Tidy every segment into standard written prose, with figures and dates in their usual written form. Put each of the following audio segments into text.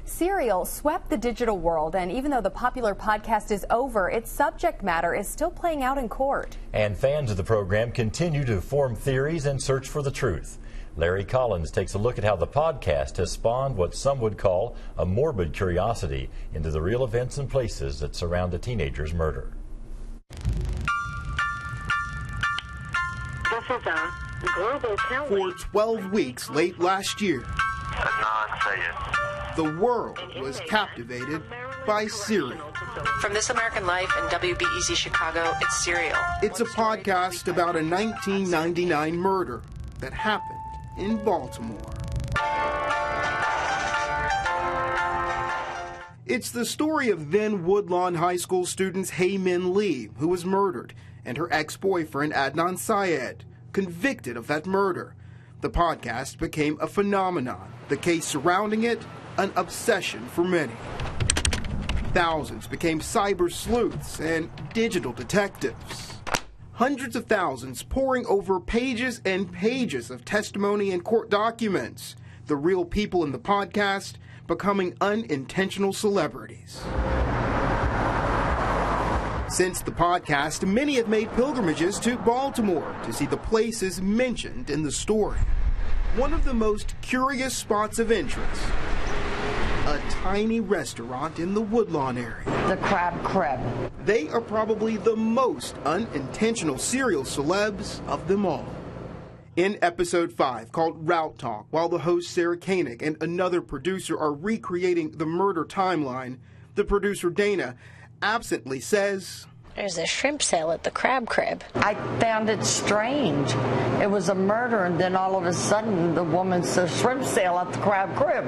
Serial swept the digital world, and even though the popular podcast is over, its subject matter is still playing out in court. And fans of the program continue to form theories and search for the truth. Larry Collins takes a look at how the podcast has spawned what some would call a morbid curiosity into the real events and places that surround a teenager's murder. This is a global tally. For 12 weeks late last year, the world was captivated by Serial. From This American Life and WBEZ Chicago, it's Serial. It's a podcast about a 1999 murder that happened in Baltimore. It's the story of then Woodlawn High School students Hae Min Lee, who was murdered, and her ex-boyfriend Adnan Syed, convicted of that murder. The podcast became a phenomenon, the case surrounding it an obsession for many. Thousands became cyber sleuths and digital detectives. Hundreds of thousands pouring over pages and pages of testimony and court documents. The real people in the podcast becoming unintentional celebrities. Since the podcast, many have made pilgrimages to Baltimore to see the places mentioned in the story. One of the most curious spots of interest, a tiny restaurant in the Woodlawn area. The Crab Crib. They are probably the most unintentional serial celebs of them all. In episode 5, called Route Talk, while the host Sarah Koenig and another producer are recreating the murder timeline, the producer Dana absently says, "There's a shrimp sale at the Crab Crib." I found it strange. It was a murder, and then all of a sudden the woman said shrimp sale at the Crab Crib.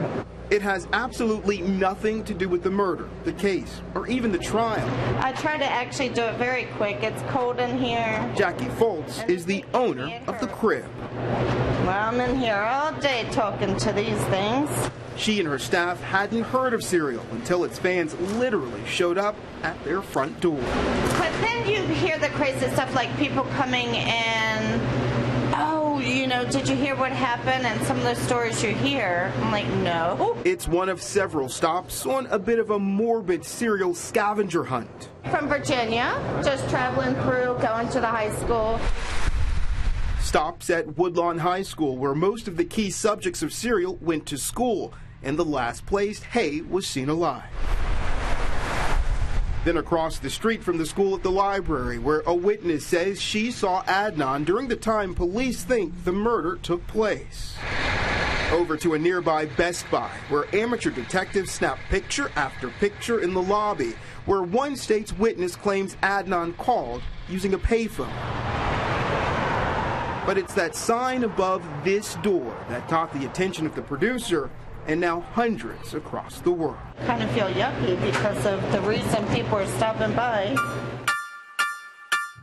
It has absolutely nothing to do with the murder, the case, or even the trial. I try to actually do it very quick. It's cold in here. Jackie Foltz is the owner of the crib. Well, I'm in here all day talking to these things. She and her staff hadn't heard of Serial until its fans literally showed up at their front door. But then you hear the crazy stuff like people coming and, oh, you know, did you hear what happened? And some of the stories you hear, I'm like, no. It's one of several stops on a bit of a morbid serial scavenger hunt. From Virginia, just traveling through, going to the high school. Stops at Woodlawn High School, where most of the key subjects of Serial went to school, and the last place Hae was seen alive. Then across the street from the school at the library, where a witness says she saw Adnan during the time police think the murder took place. Over to a nearby Best Buy, where amateur detectives snap picture after picture in the lobby, where one state's witness claims Adnan called using a payphone. But it's that sign above this door that caught the attention of the producer, and now hundreds across the world. Kind of feel yucky because of the reason people are stopping by.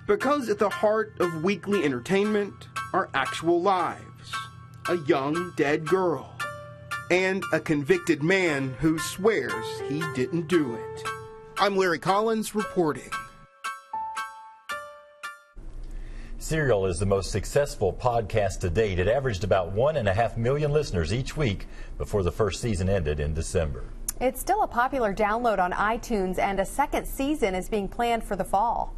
Because at the heart of weekly entertainment are actual lives. A young dead girl. And a convicted man who swears he didn't do it. I'm Larry Collins reporting. Serial is the most successful podcast to date. It averaged about 1.5 million listeners each week before the first season ended in December. It's still a popular download on iTunes, and a second season is being planned for the fall.